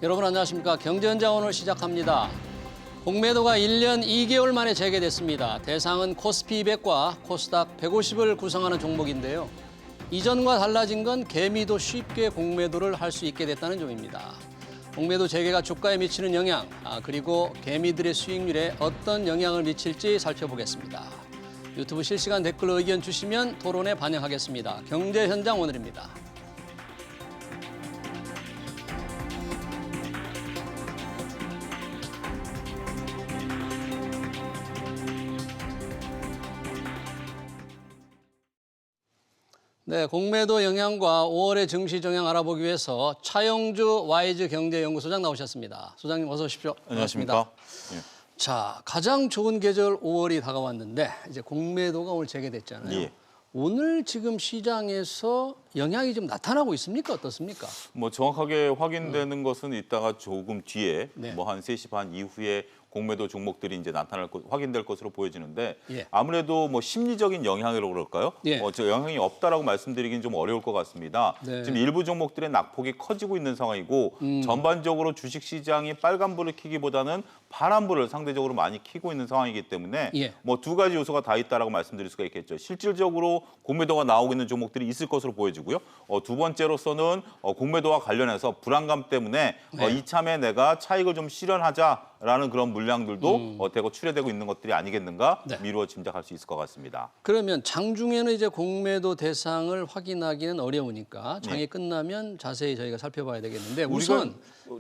여러분 안녕하십니까. 경제현장 오늘 시작합니다. 공매도가 1년 2개월 만에 재개됐습니다. 대상은 코스피 200과 코스닥 150을 구성하는 종목인데요. 이전과 달라진 건 개미도 쉽게 공매도를 할 수 있게 됐다는 점입니다. 공매도 재개가 주가에 미치는 영향, 그리고 개미들의 수익률에 어떤 영향을 미칠지 살펴보겠습니다. 유튜브 실시간 댓글로 의견 주시면 토론에 반영하겠습니다. 경제현장 오늘입니다. 네, 공매도 영향과 5월의 증시 정향 알아보기 위해서 차영주 와이즈 경제연구소장 나오셨습니다. 소장님 어서 오십시오. 안녕하십니까. 예. 자, 가장 좋은 계절 5월이 다가왔는데 이제 공매도가 오늘 재개됐잖아요. 예. 오늘 지금 시장에서 영향이 좀 나타나고 있습니까? 어떻습니까? 뭐 정확하게 확인되는 것은 이따가 조금 뒤에 네. 뭐 한 3시 반 이후에 공매도 종목들이 이제 확인될 것으로 보여지는데 예. 아무래도 뭐 심리적인 영향이라고 그럴까요? 예. 저 영향이 없다라고 말씀드리긴 좀 어려울 것 같습니다. 네. 지금 일부 종목들의 낙폭이 커지고 있는 상황이고 전반적으로 주식 시장이 빨간불을 켜기보다는 파란불을 상대적으로 많이 켜고 있는 상황이기 때문에 예. 뭐 두 가지 요소가 다 있다라고 말씀드릴 수가 있겠죠. 실질적으로 공매도가 나오고 있는 종목들이 있을 것으로 보여지고요. 두 번째로서는 공매도와 관련해서 불안감 때문에 네. 이참에 내가 차익을 좀 실현하자라는 그런 물량들도 대거 출회되고 있는 것들이 아니겠는가 네. 미루어 짐작할 수 있을 것 같습니다. 그러면 장중에는 이제 공매도 대상을 확인하기는 어려우니까 장이 네. 끝나면 자세히 저희가 살펴봐야 되겠는데 우리가 우선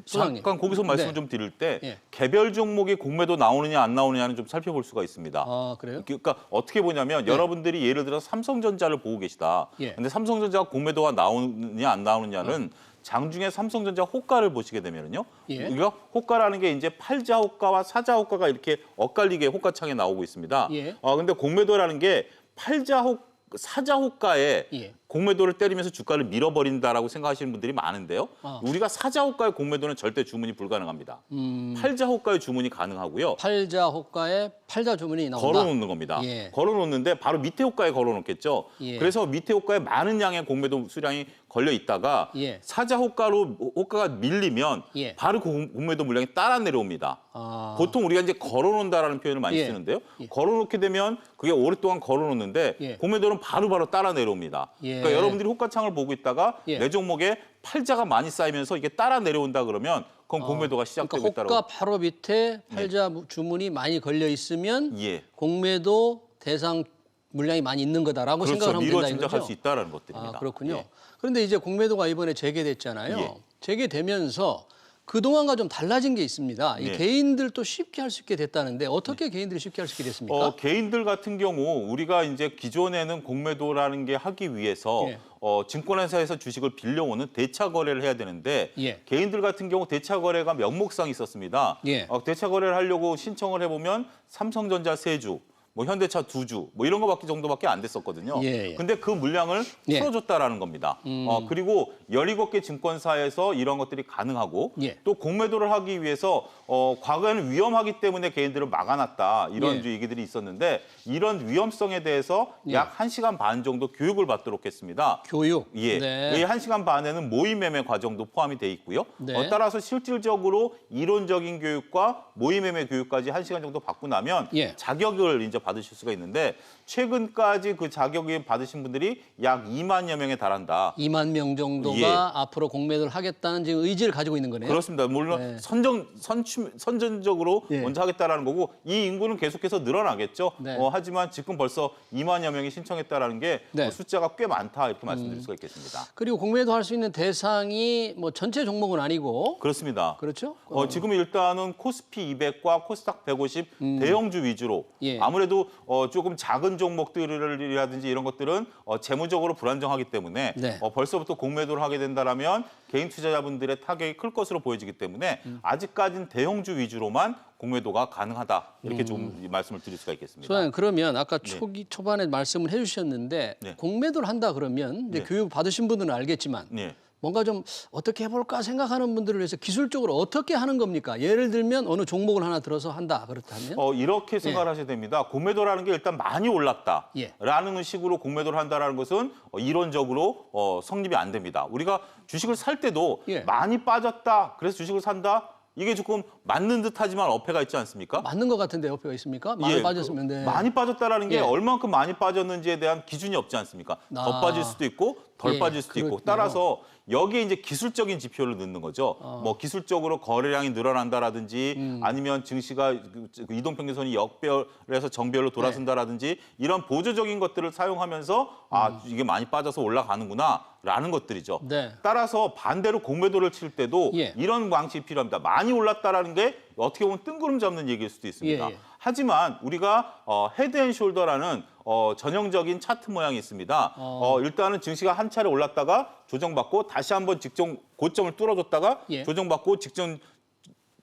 소장님. 잠깐 거기서 말씀을 네. 좀 드릴 때 예. 개별 종목이 공매도 나오느냐 안 나오느냐는 좀 살펴볼 수가 있습니다. 아, 그래요? 그러니까 어떻게 보냐면 네. 여러분들이 예를 들어 삼성전자를 보고 계시다. 예. 근데 삼성전자가 공매도가 나오느냐 안 나오느냐는 장중에 삼성전자 호가를 보시게 되면요. 예. 우리가 호가라는 게 이제 팔자 호가와 사자 호가가 이렇게 엇갈리게 호가창에 나오고 있습니다. 예. 근데 공매도라는 게 사자 호가에 예. 공매도를 때리면서 주가를 밀어버린다라고 생각하시는 분들이 많은데요. 우리가 사자 호가의 공매도는 절대 주문이 불가능합니다. 팔자 호가의 주문이 가능하고요. 팔자 호가에 팔자 주문이 나온다. 걸어놓는 겁니다. 예. 걸어놓는데 바로 밑에 호가에 걸어놓겠죠. 예. 그래서 밑에 호가에 많은 양의 공매도 수량이 걸려 있다가 예. 사자 호가가 밀리면 예. 바로 그 공매도 물량이 따라 내려옵니다. 아. 보통 우리가 이제 걸어놓는다라는 표현을 많이 예. 쓰는데요. 예. 걸어놓게 되면 그게 오랫동안 걸어놓는데 예. 공매도는 바로바로 따라 내려옵니다. 예. 그러니까 여러분들이 호가창을 보고 있다가 예. 내 종목에 팔자가 많이 쌓이면서 이게 따라 내려온다 그러면 그건 공매도가 시작되고 그러니까 있다고. 호가 바로 밑에 팔자 주문이 많이 걸려 있으면 예. 공매도 대상 물량이 많이 있는 거다라고 그렇죠. 생각을 하면 미뤄 된다 짐작할 이거죠. 수 있다라는 것들입니다. 아, 그렇군요. 예. 그런데 이제 공매도가 이번에 재개됐잖아요. 예. 재개되면서 그동안과 좀 달라진 게 있습니다. 이 예. 개인들도 쉽게 할 수 있게 됐다는데 어떻게 개인들이 쉽게 할 수 있게 됐습니까? 개인들 같은 경우 우리가 이제 기존에는 공매도라는 게 하기 위해서 예. 증권회사에서 주식을 빌려오는 대차 거래를 해야 되는데 예. 개인들 같은 경우 대차 거래가 명목상 있었습니다. 예. 대차 거래를 하려고 신청을 해보면 삼성전자 3주, 뭐 현대차 2주, 뭐 이런 거밖에 정도밖에 안 됐었거든요. 예, 예. 근데 그 물량을 예. 풀어줬다라는 겁니다. 그리고 17개 증권사에서 이런 것들이 가능하고 예. 또 공매도를 하기 위해서 과거에는 위험하기 때문에 개인들을 막아놨다 이런 예. 얘기들이 있었는데 이런 위험성에 대해서 예. 약 1시간 반 정도 교육을 받도록 했습니다. 교육. 예, 네. 이 1시간 반에는 모의 매매 과정도 포함이 돼 있고요. 네. 따라서 실질적으로 이론적인 교육과 모의 매매 교육까지 1시간 정도 받고 나면 예. 자격을 이제 받으실 수가 있는데 최근까지 그 자격을 받으신 분들이 약 2만여 명에 달한다. 2만 명 정도가 예. 앞으로 공매도를 하겠다는 지금 의지를 가지고 있는 거네요. 그렇습니다. 물론 네. 선전적으로 예. 먼저 하겠다라는 거고 이 인구는 계속해서 늘어나겠죠. 네. 하지만 지금 벌써 2만여 명이 신청했다라는 게 네. 숫자가 꽤 많다 이렇게 말씀드릴 수가 있겠습니다. 그리고 공매도 할 수 있는 대상이 뭐 전체 종목은 아니고 그렇습니다. 그렇죠? 지금 일단은 코스피 200과 코스닥 150 대형주 위주로 예. 아무래도 조금 작은 종목들이라든지 이런 것들은 재무적으로 불안정하기 때문에 네. 벌써부터 공매도를 하게 된다라면 개인 투자자분들의 타격이 클 것으로 보여지기 때문에 아직까지는 대형주 위주로만 공매도가 가능하다 이렇게 좀 말씀을 드릴 수가 있겠습니다. 소장님 그러면 아까 초반에 말씀을 해주셨는데 네. 공매도를 한다 그러면 이제 네. 교육 받으신 분들은 알겠지만 네. 뭔가 좀 어떻게 해볼까 생각하는 분들을 위해서 기술적으로 어떻게 하는 겁니까? 예를 들면 어느 종목을 하나 들어서 한다 그렇다면? 이렇게 생각을 하셔야 됩니다. 공매도라는 게 일단 많이 올랐다라는 식으로 공매도를 한다는 것은 이론적으로 성립이 안 됩니다. 우리가 주식을 살 때도 많이 빠졌다, 그래서 주식을 산다. 이게 조금 맞는 듯하지만 어폐가 있지 않습니까? 맞는 것 같은데 어폐가 있습니까? 많이 빠졌으면 네. 많이 빠졌다라는 게 얼만큼 많이 빠졌는지에 대한 기준이 없지 않습니까? 더 빠질 수도 있고 덜 빠질 수도 있고 따라서 여기에 이제 기술적인 지표를 넣는 거죠. 뭐 기술적으로 거래량이 늘어난다라든지 아니면 증시가 이동평균선이 역별에서 정별로 돌아선다라든지 이런 보조적인 것들을 사용하면서 이게 많이 빠져서 올라가는구나라는 것들이죠. 네. 따라서 반대로 공매도를 칠 때도 이런 방식이 필요합니다. 많이 올랐다라는 게 어떻게 보면 뜬구름 잡는 얘기일 수도 있습니다. 하지만 우리가 헤드앤숄더라는 전형적인 차트 모양이 있습니다. 일단은 증시가 한 차례 올랐다가 조정받고 다시 한번 직전 고점을 뚫어줬다가 조정받고 직전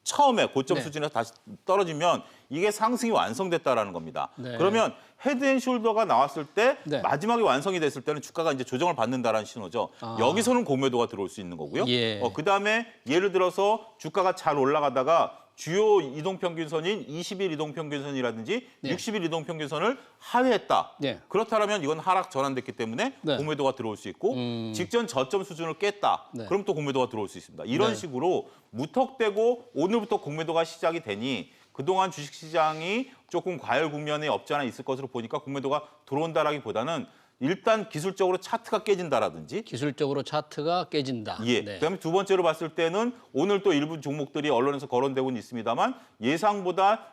처음에 고점 수준에서 다시 떨어지면 이게 상승이 완성됐다라는 겁니다. 그러면 헤드앤숄더가 나왔을 때 마지막에 완성이 됐을 때는 주가가 이제 조정을 받는다라는 신호죠. 여기서는 공매도가 들어올 수 있는 거고요. 그다음에 예를 들어서 주가가 잘 올라가다가 주요 이동평균선인 20일 이동평균선이라든지 60일 이동평균선을 하회했다. 그렇다면 이건 하락 전환됐기 때문에 공매도가 들어올 수 있고 직전 저점 수준을 깼다. 그럼 또 공매도가 들어올 수 있습니다. 이런 식으로 무턱대고 오늘부터 공매도가 시작이 되니 그동안 주식시장이 조금 과열 국면에 없지 않아 있을 것으로 보니까 공매도가 들어온다라기보다는 일단 기술적으로 차트가 깨진다라든지 기술적으로 차트가 깨진다. 그다음에 두 번째로 봤을 때는 오늘 또 일부 종목들이 언론에서 거론되고는 있습니다만 예상보다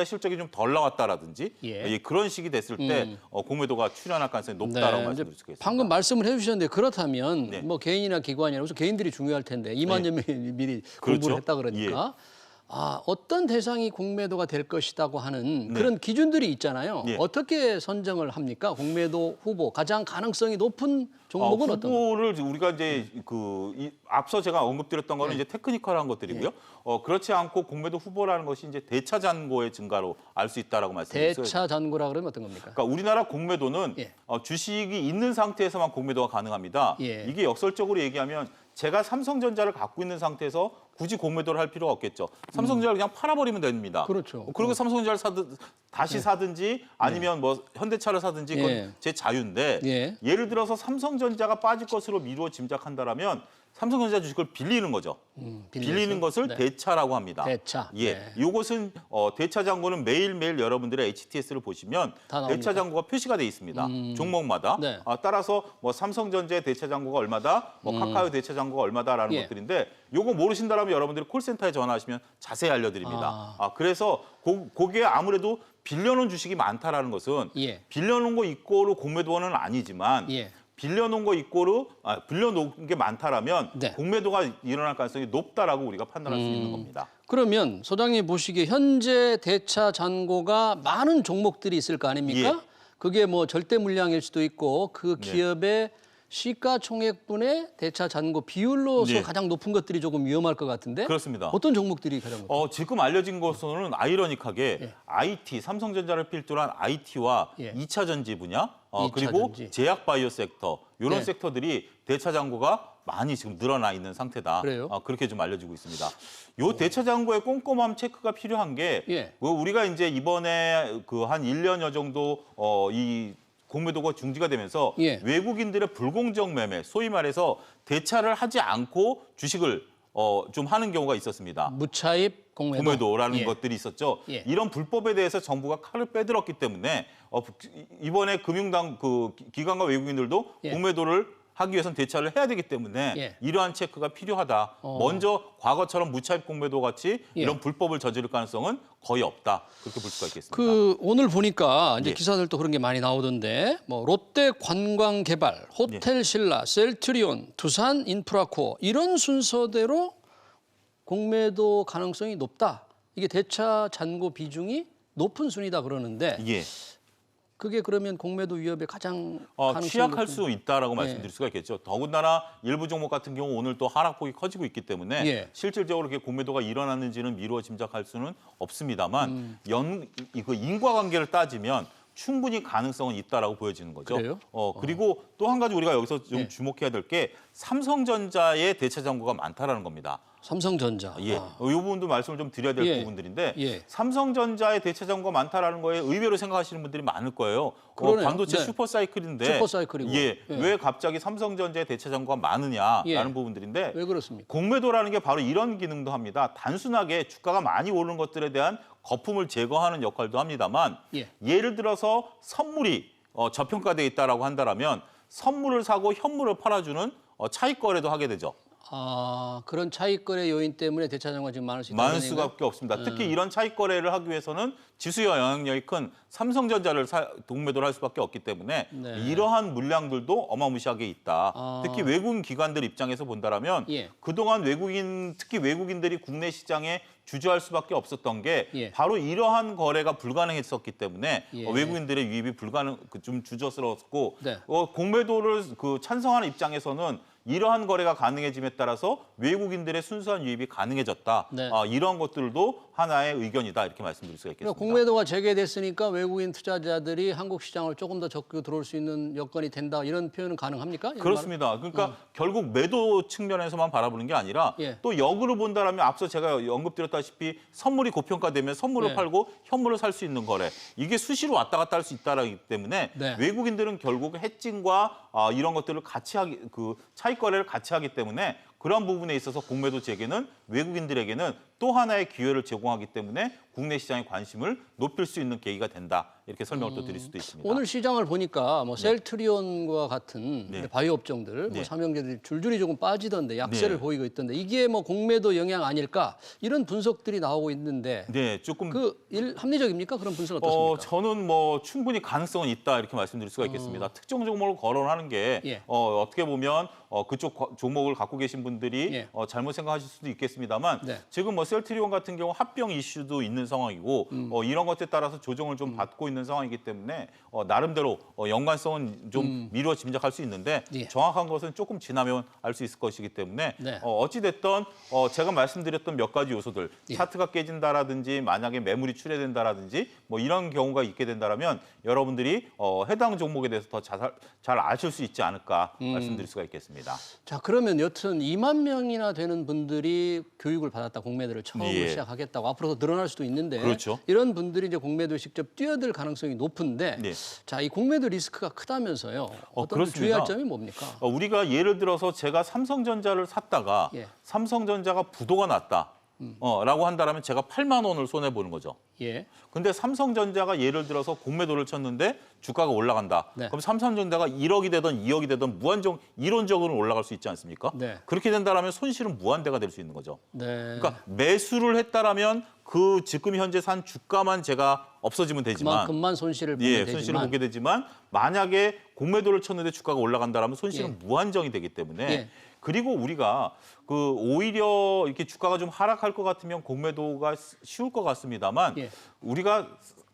실적이 좀 덜 나왔다라든지 그런 식이 됐을 때 공매도가 출현할 가능성이 높다라고 말씀드릴 수 있겠습니다. 방금 말씀을 해주셨는데 그렇다면 뭐 개인이나 기관이나 우선 개인들이 중요할 텐데 2만 년 미리 공부를 했다 그러니까. 어떤 대상이 공매도가 될 것이라고 하는 그런 기준들이 있잖아요. 어떻게 선정을 합니까? 공매도 후보 가장 가능성이 높은 종목은 어떤? 후보를 우리가 이제 앞서 제가 언급드렸던 거는 이제 테크니컬한 것들이고요. 그렇지 않고 공매도 후보라는 것이 이제 대차 잔고의 증가로 알 수 있다라고 말씀드렸어요. 대차 잔고라 그러면 어떤 겁니까? 그러니까 우리나라 공매도는 주식이 있는 상태에서만 공매도가 가능합니다. 이게 역설적으로 얘기하면 제가 삼성전자를 갖고 있는 상태에서 굳이 공매도를 할 필요가 없겠죠. 삼성전자를 그냥 팔아버리면 됩니다. 그렇죠. 그리고 삼성전자를 다시 사든지 아니면 뭐 현대차를 사든지 그건 제 자유인데 예를 들어서 삼성전자가 빠질 것으로 미루어 짐작한다라면 삼성전자 주식을 빌리는 거죠. 빌리는 것을 대차라고 합니다. 대차. 이것은 대차 잔고는 매일매일 여러분들의 HTS를 보시면 대차 잔고가 표시가 돼 있습니다. 종목마다. 따라서 뭐 삼성전자의 대차 잔고가 얼마다, 뭐 카카오 대차 잔고가 얼마다라는 것들인데 요거 모르신다라면 여러분들이 콜센터에 전화하시면 자세히 알려드립니다. 그래서 거기에 아무래도 빌려놓은 주식이 많다라는 것은 빌려놓은 거 이꼬로 공매도는 아니지만 빌려놓은 거 이꼬로 빌려놓은 게 많다라면 공매도가 일어날 가능성이 높다라고 우리가 판단할 수 있는 겁니다. 그러면 소장님 보시기에 현재 대차 잔고가 많은 종목들이 있을 거 아닙니까? 그게 뭐 절대 물량일 수도 있고 그 기업의 시가총액분의 대차 잔고 비율로서 가장 높은 것들이 조금 위험할 것 같은데 그렇습니다. 어떤 종목들이 가장 높습니까? 지금 알려진 것으로는 아이러니하게 IT, 삼성전자를 필두로 한 IT와 2차 전지 분야, 그리고 전지. 제약 바이오 섹터 이런 섹터들이 대차 잔고가 많이 지금 늘어나 있는 상태다. 그래요? 그렇게 좀 알려지고 있습니다. 요 대차 잔고의 꼼꼼함 체크가 필요한 게 우리가 이제 이번에 한 1년여 정도 이 공매도가 중지가 되면서 외국인들의 불공정 매매, 소위 말해서 대차를 하지 않고 주식을 좀 하는 경우가 있었습니다. 무차입 공매도라는 것들이 있었죠. 이런 불법에 대해서 정부가 칼을 빼들었기 때문에 이번에 금융당 기관과 외국인들도 공매도를 하기 위해서는 대차를 해야 되기 때문에 이러한 체크가 필요하다. 먼저 과거처럼 무차입 공매도 같이 이런 불법을 저지를 가능성은 거의 없다. 그렇게 볼 수가 있겠습니다. 오늘 보니까 이제 기사들도 그런 게 많이 나오던데 뭐 롯데 관광개발, 호텔신라, 셀트리온, 두산 인프라코어 이런 순서대로 공매도 가능성이 높다. 이게 대차 잔고 비중이 높은 순위다 그러는데 그게 그러면 공매도 위협에 가장 취약할 수 있다라고 말씀드릴 수가 있겠죠. 더군다나 일부 종목 같은 경우 오늘 또 하락폭이 커지고 있기 때문에 실질적으로 그렇게 공매도가 일어났는지는 미루어 짐작할 수는 없습니다만 인과관계를 따지면 충분히 가능성은 있다라고 보여지는 거죠. 그래요? 그리고 또 한 가지 우리가 여기서 좀 예. 주목해야 될 게 삼성전자의 대체 잔고가 많다라는 겁니다. 삼성전자. 예, 이 부분도 말씀을 좀 드려야 될 예. 부분들인데 예. 삼성전자의 대체 잔고가 많다라는 거에 의외로 생각하시는 분들이 많을 거예요. 그러네요. 반도체 네. 슈퍼사이클인데 슈퍼사이클이고. 예, 예. 왜 갑자기 삼성전자의 대체 잔고가 많으냐라는 예. 부분들인데 왜 그렇습니까? 공매도라는 게 바로 이런 기능도 합니다. 단순하게 주가가 많이 오르는 것들에 대한 거품을 제거하는 역할도 합니다만 예. 예를 들어서 선물이 저평가돼 있다라고 한다면 선물을 사고 현물을 팔아주는 차익 거래도 하게 되죠. 아, 그런 차익 거래 요인 때문에 대차장고가 지금 많을 수 있다. 많을 수밖에 없습니다. 특히 이런 차익 거래를 하기 위해서는 지수의 영향력이 큰 삼성전자를 동매도를 할 수밖에 없기 때문에 네. 이러한 물량들도 어마무시하게 있다. 아. 특히 외국인 기관들 입장에서 본다라면 예. 그동안 특히 외국인들이 국내 시장에 주저할 수밖에 없었던 게 예. 바로 이러한 거래가 불가능했었기 때문에 예. 외국인들의 유입이 좀 주저스러웠고 네. 공매도를 찬성하는 입장에서는 이러한 거래가 가능해짐에 따라서 외국인들의 순수한 유입이 가능해졌다. 네. 이런 것들도 하나의 의견이다 이렇게 말씀드릴 수가 있겠습니다. 그러니까 공매도가 재개됐으니까 외국인 투자자들이 한국 시장을 조금 더 적극 들어올 수 있는 여건이 된다. 이런 표현은 가능합니까? 이런 그렇습니다. 그러니까 결국 매도 측면에서만 바라보는 게 아니라 예. 또 역으로 본다라면 앞서 제가 언급드렸다시피 선물이 고평가되면 선물을 네. 팔고 현물을 살 수 있는 거래. 이게 수시로 왔다 갔다 할 수 있다라기 때문에 네. 외국인들은 결국 해칭과 이런 것들을 같이 차익 거래를 같이 하기 때문에 그런 부분에 있어서 공매도 재개는 외국인들에게는 또 하나의 기회를 제공하기 때문에 국내 시장의 관심을 높일 수 있는 계기가 된다. 이렇게 설명을 또 드릴 수도 있습니다. 오늘 시장을 보니까 뭐 셀트리온과 같은 네. 바이오 업종들, 뭐 네. 삼형제들이 줄줄이 조금 빠지던데 약세를 네. 보이고 있던데 이게 뭐 공매도 영향 아닐까 이런 분석들이 나오고 있는데 네, 조금 합리적입니까? 그런 분석 어떻습니까? 저는 처충분히 가능성은 있다 이렇게 말씀드릴 수가 있겠습니다. 특정 종목을 거론하는 게 예. 어떻게 보면 그쪽 종목을 갖고 계신 분들이 예. 잘못 생각하실 수도 있겠습니다만 네. 지금 셀트리온 같은 경우 합병 이슈도 있는 상황이고 이런 것에 따라서 조정을 좀 받고 있는 상황이기 때문에 나름대로 연관성은 좀 미루어 짐작할 수 있는데 예. 정확한 것은 조금 지나면 알 수 있을 것이기 때문에 네. 어찌됐든 제가 말씀드렸던 몇 가지 요소들 예. 차트가 깨진다라든지 만약에 매물이 출회된다라든지 뭐 이런 경우가 있게 된다면 여러분들이 해당 종목에 대해서 더 잘 아실 수 있지 않을까 말씀드릴 수가 있겠습니다. 자, 그러면 여튼 2만 명이나 되는 분들이 교육을 받았다. 공매도를 처음으로 예. 시작하겠다고 앞으로 더 늘어날 수도 있는데 그렇죠. 이런 분들이 이제 공매도에 직접 뛰어들 가능성이 높은데 네. 자, 이 공매도 리스크가 크다면서요. 어떤 그렇습니다. 주의할 점이 뭡니까? 우리가 예를 들어서 제가 삼성전자를 샀다가 예. 삼성전자가 부도가 났다. 라고 한다면 제가 8만 원을 손해 보는 거죠. 예. 근데 삼성전자가 예를 들어서 공매도를 쳤는데 주가가 올라간다. 네. 그럼 삼성전자가 1억이 되든 2억이 되든 이론적으로는 올라갈 수 있지 않습니까? 네. 그렇게 된다면 손실은 무한대가 될 수 있는 거죠. 네. 그러니까 매수를 했다라면 지금 현재 산 주가만 제가 없어지면 되지만 그만큼만 손실을 보게 되지만 손실을 보게 되지만 만약에 공매도를 쳤는데 주가가 올라간다라면 손실은 무한정이 되기 때문에 예. 그리고 우리가 오히려 이렇게 주가가 좀 하락할 것 같으면 공매도가 쉬울 것 같습니다만 예. 우리가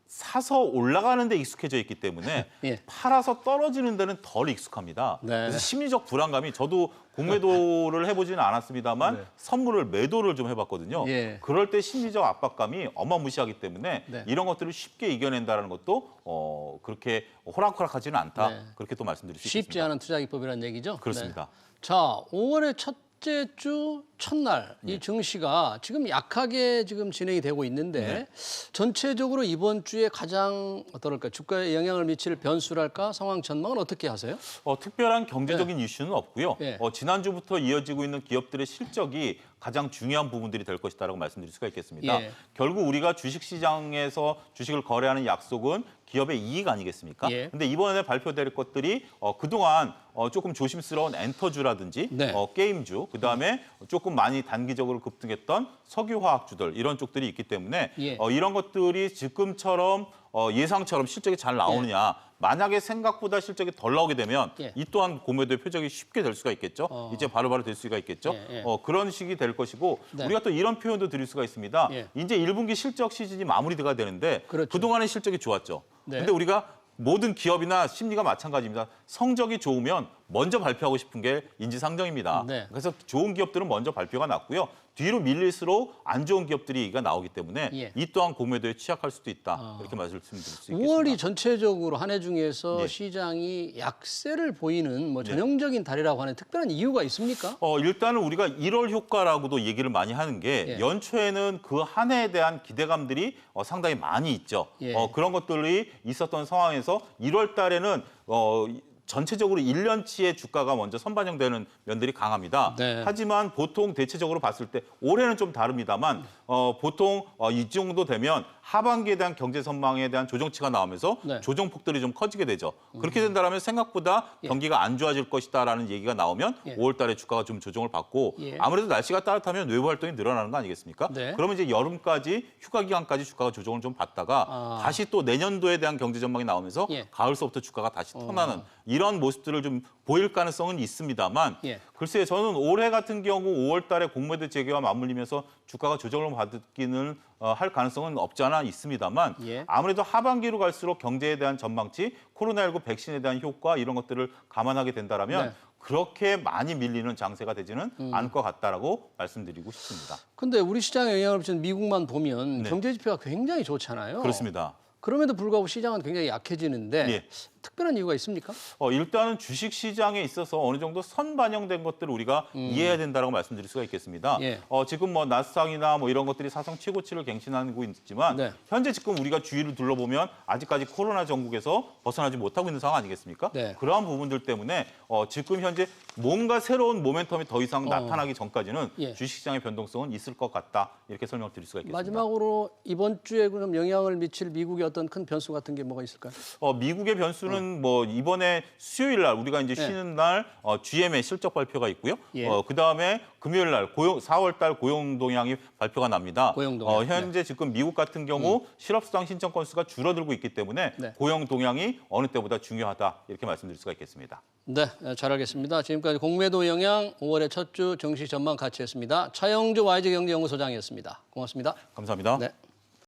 사서 올라가는 데 익숙해져 있기 때문에 예. 팔아서 떨어지는 데는 덜 익숙합니다. 네. 그래서 심리적 불안감이 저도 공매도를 해보지는 않았습니다만 네. 선물을 매도를 좀 해봤거든요. 예. 그럴 때 심리적 압박감이 어마무시하기 때문에 네. 이런 것들을 쉽게 이겨낸다는 것도 그렇게 호락호락하지는 않다. 네. 그렇게 또 말씀드릴 수 쉽지 있겠습니다. 않은 투자 기법이라는 얘기죠. 그렇습니다. 네. 자, 5월의 첫째 주 첫날 이 증시가 지금 약하게 지금 진행이 되고 있는데 전체적으로 이번 주에 가장 어떨까 주가에 영향을 미칠 변수랄까 상황 전망은 어떻게 하세요? 특별한 경제적인 이슈는 없고요. 네. 지난주부터 이어지고 있는 기업들의 실적이 가장 중요한 부분들이 될 것이다라고 말씀드릴 수가 있겠습니다. 예. 결국 우리가 주식시장에서 주식을 거래하는 약속은 기업의 이익 아니겠습니까? 예. 근데 이번에 발표될 것들이 그동안 조금 조심스러운 엔터주라든지 네. 게임주, 그다음에 조금 많이 단기적으로 급등했던 석유화학주들 이런 쪽들이 있기 때문에 예. 이런 것들이 지금처럼 예상처럼 실적이 잘 나오느냐 만약에 생각보다 실적이 덜 나오게 되면 예. 이 또한 공매도의 표적이 쉽게 될 수가 있겠죠. 이제 바로바로 될 수가 있겠죠. 예, 예. 그런 식이 될 것이고 네. 우리가 또 이런 표현도 드릴 수가 있습니다. 예. 이제 1분기 실적 시즌이 마무리가 되는데 그렇죠. 그동안의 실적이 좋았죠. 네. 근데 우리가 모든 기업이나 심리가 마찬가지입니다. 성적이 좋으면 먼저 발표하고 싶은 게 인지상정입니다. 네. 그래서 좋은 기업들은 먼저 발표가 났고요. 뒤로 밀릴수록 안 좋은 기업들이 얘기가 나오기 때문에 예. 이 또한 공매도에 취약할 수도 있다. 이렇게 말씀드릴 수 있겠습니다. 5월이 전체적으로 한 해 중에서 네. 시장이 약세를 보이는 뭐 전형적인 달이라고 하는 특별한 이유가 있습니까? 일단은 우리가 1월 효과라고도 얘기를 많이 하는 게 예. 연초에는 그 한 해에 대한 기대감들이 상당히 많이 있죠. 예. 그런 것들이 있었던 상황에서 1월 달에는 전체적으로 1년치의 주가가 먼저 선반영되는 면들이 강합니다. 네. 하지만 보통 대체적으로 봤을 때 올해는 좀 다릅니다만 보통 이 정도 되면 하반기에 대한 경제 전망에 대한 조정치가 나오면서 네. 조정폭들이 좀 커지게 되죠. 그렇게 된다면 생각보다 경기가 안 좋아질 것이다라는 얘기가 나오면 예. 5월 달에 주가가 좀 조정을 받고 예. 아무래도 날씨가 따뜻하면 외부 활동이 늘어나는 거 아니겠습니까? 네. 그러면 이제 여름까지 휴가 기간까지 주가가 조정을 좀 받다가 다시 또 내년도에 대한 경제 전망이 나오면서 예. 가을서부터 주가가 다시 터나는 이런 모습들을 좀 보일 가능성은 있습니다만 예. 글쎄요, 저는 올해 같은 경우 5월 달에 공매도 재개와 맞물리면서 주가가 조정을 받기는 할 가능성은 없지 않아 있습니다만 예. 아무래도 하반기로 갈수록 경제에 대한 전망치, 코로나19 백신에 대한 효과 이런 것들을 감안하게 된다면 네. 그렇게 많이 밀리는 장세가 되지는 않을 것 같다라고 말씀드리고 싶습니다. 근데 우리 시장에 영향을 미치는 미국만 보면 네. 경제 지표가 굉장히 좋잖아요. 그렇습니다. 그럼에도 불구하고 시장은 굉장히 약해지는데 예. 특별한 이유가 있습니까? 일단은 주식 시장에 있어서 어느 정도 선반영된 것들을 우리가 이해해야 된다고 말씀드릴 수가 있겠습니다. 예. 지금 뭐 나스닥이나 뭐 이런 것들이 사상 최고치를 갱신하고 있지만 네. 현재 지금 우리가 주위를 둘러보면 아직까지 코로나 전국에서 벗어나지 못하고 있는 상황 아니겠습니까? 네. 그러한 부분들 때문에 지금 현재 뭔가 새로운 모멘텀이 더 이상 나타나기 전까지는 예. 주식시장의 변동성은 있을 것 같다 이렇게 설명드릴 수가 있겠습니다. 마지막으로 이번 주에 그럼 영향을 미칠 미국의 어떤 큰 변수 같은 게 뭐가 있을까요? 미국의 변수는 뭐 이번에 수요일 날 우리가 이제 쉬는 날 GM의 실적 발표가 있고요. 예. 그다음에 금요일 날 4월 달 고용 동향이 발표가 납니다. 고용 동향. 현재 지금 미국 같은 경우 실업수당 신청 건수가 줄어들고 있기 때문에 네. 고용 동향이 어느 때보다 중요하다 이렇게 말씀드릴 수가 있겠습니다. 네, 잘 알겠습니다. 지금까지 공매도 영향 5월의 첫 주 정시 전망 같이 했습니다. 차영주 YG경제연구소장이었습니다. 고맙습니다. 감사합니다. 네.